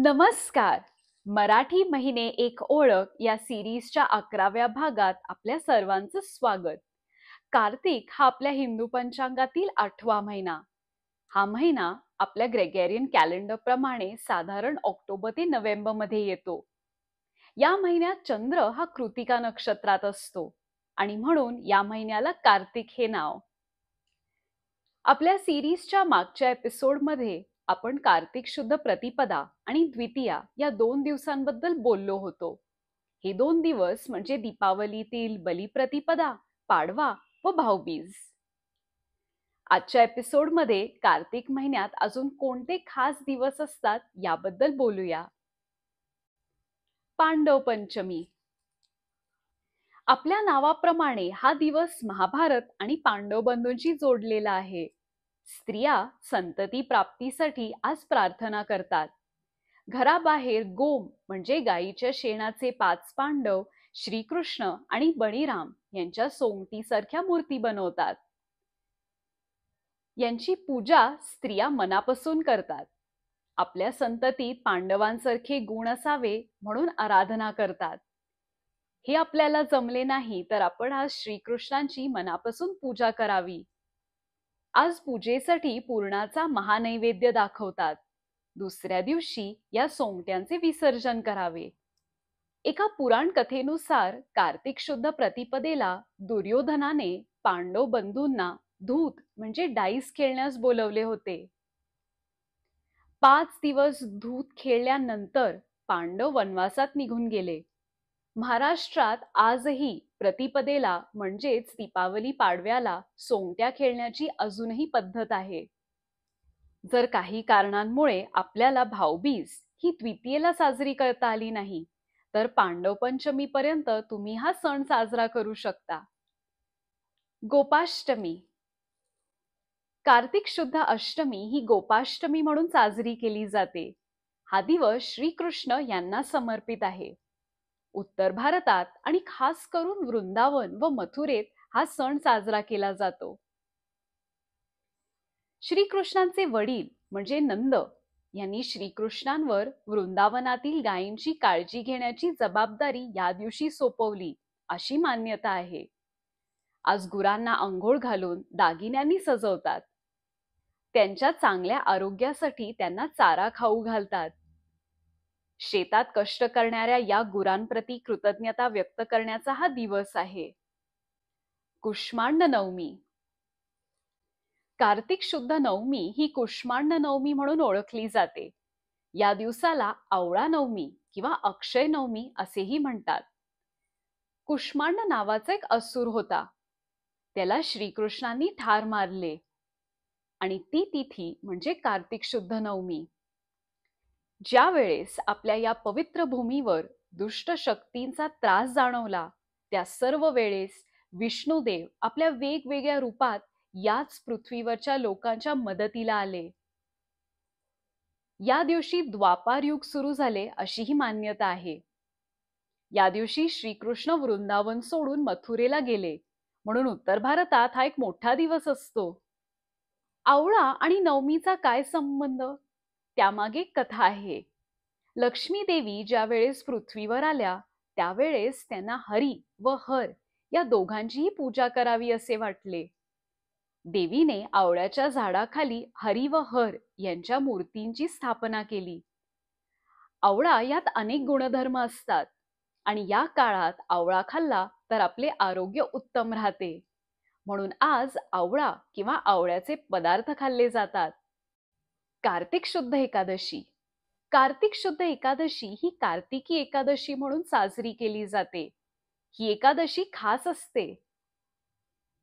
नमस्कार. मराठी महिने एक ओळख या सिरीजच्या 11व्या भागात आपल्या सर्वांचं स्वागत. कार्तिक हा आपल्या हिंदू पंचांगातील 8वा महिना. हा महिना आपल्या ग्रेगोरियन कॅलेंडर प्रमाणे साधारण ऑक्टोबर ते नोव्हेंबर मध्ये येतो. या महिन्यात चंद्र हा कृतिका नक्षत्रात असतो आणि म्हणून या महिन्याला कार्तिक हे नाव. आपल्या सिरीजच्या मागच्या एपिसोडमध्ये आपण कार्तिक शुद्ध प्रतिपदा आणि द्वितीया या 2 दिवसांबद्दल बोललो होतो. हे 2 दिवस म्हणजे दीपावलीतील बलिप्रतिपदा, पाडवा व भाऊबीज. आजच्या एपिसोडमध्ये कार्तिक महिन्यात अजून कोणते खास दिवस असतात याबद्दल बोलूया. पांडव पंचमी. आपल्या नावाप्रमाणे हा दिवस महाभारत आणि पांडव बंधूंशी जोडलेला आहे. स्त्रिया संतती प्राप्तीसाठी आज प्रार्थना करतात. घराबाहेर गोम म्हणजे गायीच्या शेणाचे 5 पांडव श्रीकृष्ण आणि बळीराम यांच्या सोंगटीसारख्या मूर्ती बनवतात. यांची पूजा स्त्रिया मनापासून करतात. आपल्या संततीत पांडवांसारखे गुण असावे म्हणून आराधना करतात. हे आपल्याला जमले नाही तर आपण आज श्रीकृष्णांची मनापासून पूजा करावी. आज पूजेसाठी पूर्णाचा महानैवेद्य दाखवतात. दुसऱ्या दिवशी या सोंगट्यांचे विसर्जन करावे. एका पुराण कथेनुसार कार्तिक शुद्ध प्रतिपदेला दुर्योधनाने पांडव बंधूंना धूत म्हणजे डाईस खेळण्यास बोलवले होते. 5 दिवस धूत खेळल्यानंतर पांडव वनवासात निघून गेले. महाराष्ट्रात आजही प्रतिपदेला म्हणजेच दीपावली पाडव्याला सोंगट्या खेळण्याची अजूनही पद्धत आहे. जर काही कारणांमुळे आपल्याला भाऊबीज ही द्वितीयेला साजरी करता आली नाही तर पांडव पंचमी पर्यंत तुम्ही हा सण साजरा करू शकता. गोपाष्टमी. कार्तिक शुद्ध अष्टमी ही गोपाष्टमी म्हणून साजरी केली जाते. हा दिवस श्रीकृष्ण यांना समर्पित आहे. उत्तर भारतात आणि खास करून वृंदावन व मथुरेत हा सण साजरा केला जातो. श्रीकृष्णांचे वडील म्हणजे नंद यांनी श्रीकृष्णांवर वृंदावनातील गायींची काळजी घेण्याची जबाबदारी या दिवशी सोपवली अशी मान्यता आहे. आज गुरांना अंघोळ घालून दागिन्यांनी सजवतात. त्यांच्या चांगल्या आरोग्यासाठी त्यांना चारा खाऊ घालतात. शेतात कष्ट करणाऱ्या या गुरांप्रती कृतज्ञता व्यक्त करण्याचा हा दिवस आहे. कुष्मांड नवमी. कार्तिक शुद्ध नवमी ही कुष्मांड नवमी म्हणून ओळखली जाते. या दिवसाला आवळा नवमी किंवा अक्षय नवमी असेही म्हणतात. कुष्मांड नावाचा एक असुर होता. त्याला श्रीकृष्णांनी ठार मारले आणि ती तिथी म्हणजे कार्तिक शुद्ध नवमी. ज्या वेळेस आपल्या या पवित्र भूमीवर दुष्ट शक्तींचा त्रास जाणवला त्या सर्व वेळेस विष्णुदेव आपल्या वेगवेगळ्या रूपात याच पृथ्वीवरच्या लोकांच्या मदतीला आले. या दिवशी द्वापार युग सुरू झाले अशी ही मान्यता आहे. या दिवशी श्रीकृष्ण वृंदावन सोडून मथुरेला गेले म्हणून उत्तर भारतात हा एक मोठा दिवस असतो. आवळा आणि नवमीचा काय संबंध? त्यामागे कथा आहे. लक्ष्मी देवी ज्या वेळेस पृथ्वीवर आल्या त्यावेळेस त्यांना हरी व हर या दोघांचीही पूजा करावी असे वाटले. देवीने आवळ्याच्या झाडाखाली हरी व हर यांच्या मूर्तींची स्थापना केली. आवळा यात अनेक गुणधर्म असतात आणि या काळात आवळा खाल्ला तर आपले आरोग्य उत्तम राहते. म्हणून आज आवळा किंवा आवळ्याचे पदार्थ खाल्ले जातात. कार्तिक शुद्ध एकादशी. कार्तिक शुद्ध एकादशी ही कार्तिकी एकादशी म्हणून साजरी केली जाते. ही एकादशी खास असते.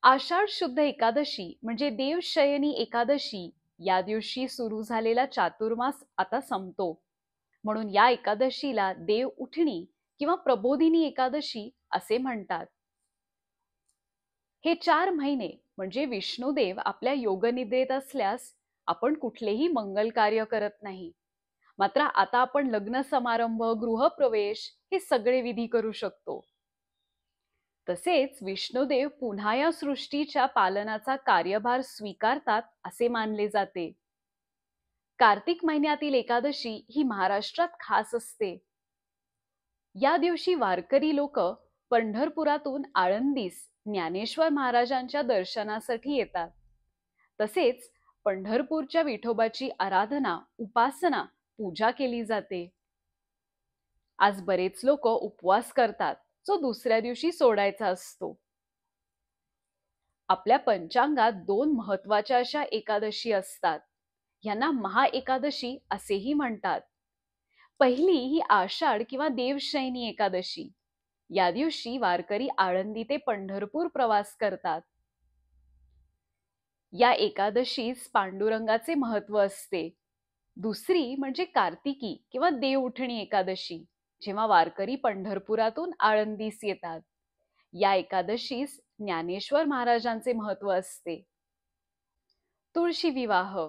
आषाढ शुद्ध एकादशी म्हणजे देवशयनी एकादशी या दिवशी सुरू झालेला चातुर्मास आता संपतो. म्हणून या एकादशीला देव उठणी किंवा प्रबोधिनी एकादशी असे म्हणतात. हे 4 महिने म्हणजे विष्णुदेव आपल्या योगनिद्रेत असल्यास आपण कुठलेही मंगल कार्य करत नाही. मात्र आता आपण लग्न समारंभ, गृहप्रवेश हे सगळे विधी करू शकतो. तसेच विष्णुदेव पुन्हा या सृष्टीच्या पालनाचा कार्यभार स्वीकारतात असे मानले जाते. कार्तिक महिन्यातील एकादशी ही महाराष्ट्रात खास असते. या दिवशी वारकरी लोक पंढरपुरातून आळंदीस ज्ञानेश्वर महाराजांच्या दर्शनासाठी येतात. तसेच पंढरपूरच्या विठोबाची आराधना, उपासना, पूजा केली जाते. आज बरेच लोक उपवास करतात, जो दुसऱ्या दिवशी सोडायचा असतो. आपल्या पंचांगात 2 महत्वाच्या अशा एकादशी असतात. यांना महाएकादशी असेही म्हणतात. पहिली ही आषाढ किंवा देवशयनी एकादशी. या दिवशी वारकरी आळंदी ते पंढरपूर प्रवास करतात. या एकादशीस पांडुरंगाचे महत्व असते. दुसरी म्हणजे कार्तिकी किंवा देवउठणी एकादशी, जेव्हा वारकरी पंढरपुरातून आळंदीस येतात. या एकादशीस ज्ञानेश्वर महाराजांचे महत्व असते. तुळशी विवाह.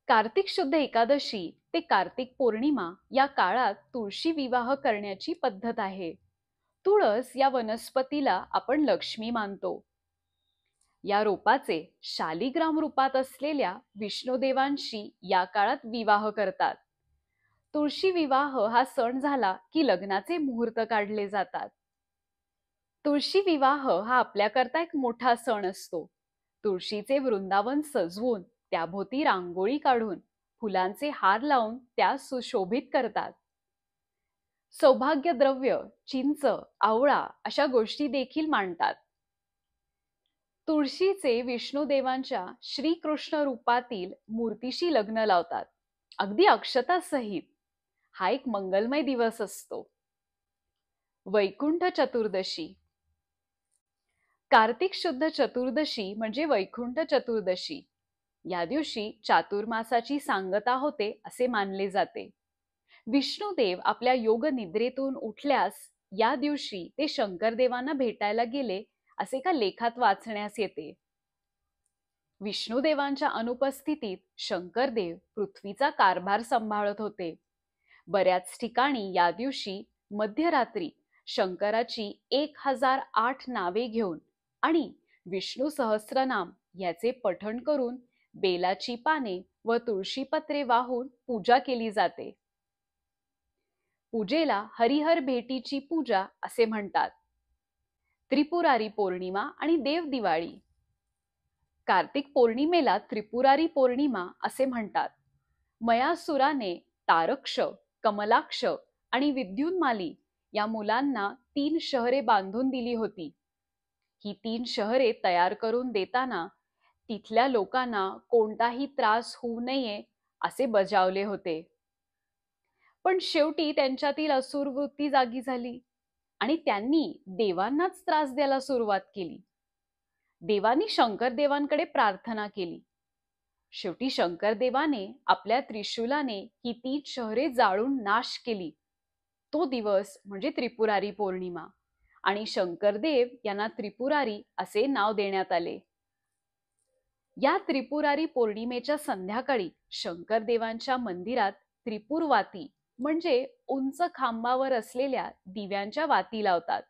कार्तिक शुद्ध एकादशी ते कार्तिक पौर्णिमा या काळात तुळशी विवाह करण्याची पद्धत आहे. तुळस या वनस्पतीला आपण लक्ष्मी मानतो. या रोपाचे शालिग्राम रूपात असलेल्या विष्णुदेवांशी या काळात विवाह करतात. तुळशी विवाह हा सण झाला की लग्नाचे मुहूर्त काढले जातात. तुळशी विवाह हा आपल्याकरता एक मोठा सण असतो. तुळशीचे वृंदावन सजवून त्याभोवती रांगोळी काढून फुलांचे हार लावून त्यास सुशोभित करतात. सौभाग्य द्रव्य, चिंच, आवळा अशा गोष्टी देखील मांडतात. तुळशीचे विष्णुदेवांच्या श्रीकृष्ण रूपातील मूर्तीशी लग्न लावतात, अगदी अक्षतासहित. हा एक मंगलमय दिवस असतो. वैकुंठ चतुर्दशी. कार्तिक शुद्ध चतुर्दशी म्हणजे वैकुंठ चतुर्दशी. या दिवशी चातुर्मासाची सांगता होते असे मानले जाते. विष्णुदेव आपल्या योग निद्रेतून उठल्यास या दिवशी ते शंकरदेवांना भेटायला गेले असे एका लेखात वाचण्यास येते. विष्णुदेवांच्या अनुपस्थितीत शंकरदेव पृथ्वीचा कारभार सांभाळत होते. बऱ्याच ठिकाणी या दिवशी मध्यरात्री शंकराची 1008 नावे घेऊन आणि विष्णू सहस्रनाम याचे पठण करून बेलाची पाने व तुळशीपत्रे वाहून पूजा केली जाते. पूजेला हरिहर भेटीची पूजा असे म्हणतात. त्रिपुरारी पौर्णिमा आणि देव दिवाळी. कार्तिक पौर्णिमेला त्रिपुरारी पौर्णिमा असे म्हणतात. मयासुराने तारक्ष, कमलाक्ष आणि विद्युन्माली या मुलांना 3 शहरे बांधून दिली होती. ही 3 शहरे तयार करून देताना तिथल्या लोकांना कोणताही त्रास होऊ नये असे बजावले होते. पण शेवटी त्यांच्यातील असुर वृत्ती जागी झाली आणि त्यांनी देवांनाच त्रास द्यायला सुरुवात केली. देवांनी शंकरदेवांकडे प्रार्थना केली. शेवटी शंकरदेवाने आपल्या त्रिशूलाने ही 3 शहरे जाळून नाश केली. तो दिवस म्हणजे त्रिपुरारी पौर्णिमा आणि शंकरदेव यांना त्रिपुरारी असे नाव देण्यात आले. या त्रिपुरारी पौर्णिमेच्या संध्याकाळी शंकरदेवांच्या मंदिरात त्रिपुरवाती म्हणजे उंच खांबावर असलेल्या दिव्यांच्या वाती लावतात.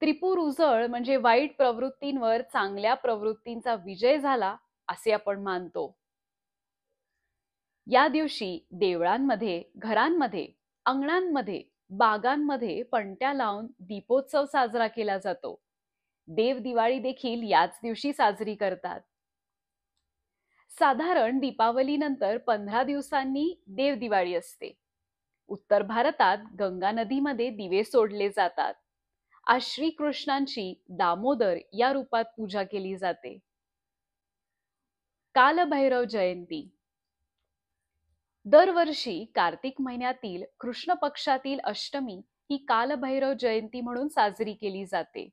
त्रिपुर उजळ म्हणजे वाईट प्रवृत्तींवर चांगल्या प्रवृत्तींचा विजय झाला असे आपण मानतो. या दिवशी देवळांमध्ये, घरांमध्ये, अंगणांमध्ये, बागांमध्ये पणत्या लावून दीपोत्सव साजरा केला जातो. देव दिवाळी देखील याच दिवशी साजरी करतात. साधारण दीपावलीनंतर 15 दिवसांनी देव दिवाळी असते. उत्तर भारतात गंगा नदीमध्ये दिवे सोडले जातात. आज श्रीकृष्णांची दामोदर या रूपात पूजा केली जाते. कालभैरव जयंती. दरवर्षी कार्तिक महिन्यातील कृष्ण पक्षातील अष्टमी ही कालभैरव जयंती म्हणून साजरी केली जाते.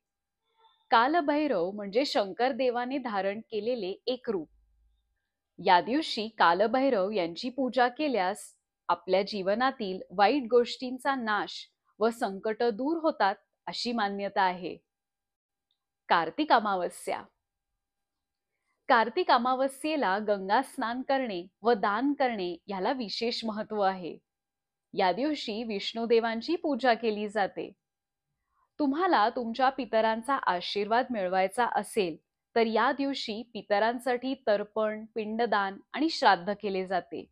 कालभैरव म्हणजे शंकरदेवाने धारण केलेले एक रूप. या दिवशी कालभैरव यांची पूजा केल्यास आपल्या जीवनातील वाईट गोष्टींचा नाश व संकट दूर होतात अशी मान्यता आहे. कार्तिक अमावस्या. कार्तिक अमावस्येला गंगा स्नान करणे व दान करणे याला विशेष महत्व आहे. या दिवशी विष्णुदेवांची पूजा केली जाते. तुम्हाला तुमच्या पितरांचा आशीर्वाद मिळवायचा असेल तर या दिवशी पितरांसाठी तर्पण, पिंडदान आणि श्राद्ध केले जाते.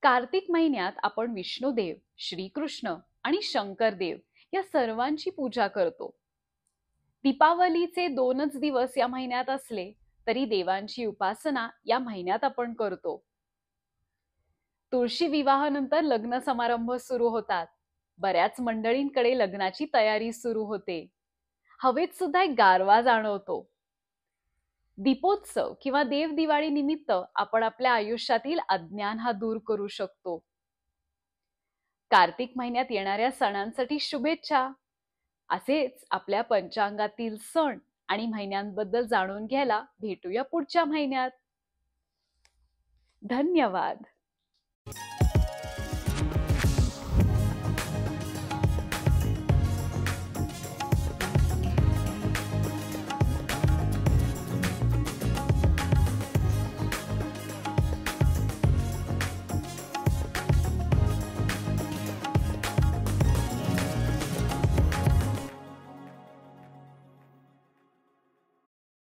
कार्तिक महिन्यात आपण विष्णुदेव, श्रीकृष्ण आणि शंकरदेव या सर्वांची पूजा करतो. दीपावलीचे 2च दिवस या महिन्यात असले तरी देवांची उपासना या महिन्यात आपण करतो. तुळशी विवाहानंतर लग्न समारंभ सुरू होतात. बऱ्याच मंडळींकडे लग्नाची तयारी सुरू होते. हवेत सुद्धा एक गारवा जाणवतो. दीपोत्सव किंवा देव दिवाळी निमित्त आपण आपल्या आयुष्यातील अज्ञान हा दूर करू शकतो. कार्तिक महिन्यात येणाऱ्या सणांसाठी शुभेच्छा. असेच आपल्या पंचांगातील सण आणि महिन्यांबद्दल जाणून घ्यायला भेटूया पुढच्या महिन्यात. धन्यवाद.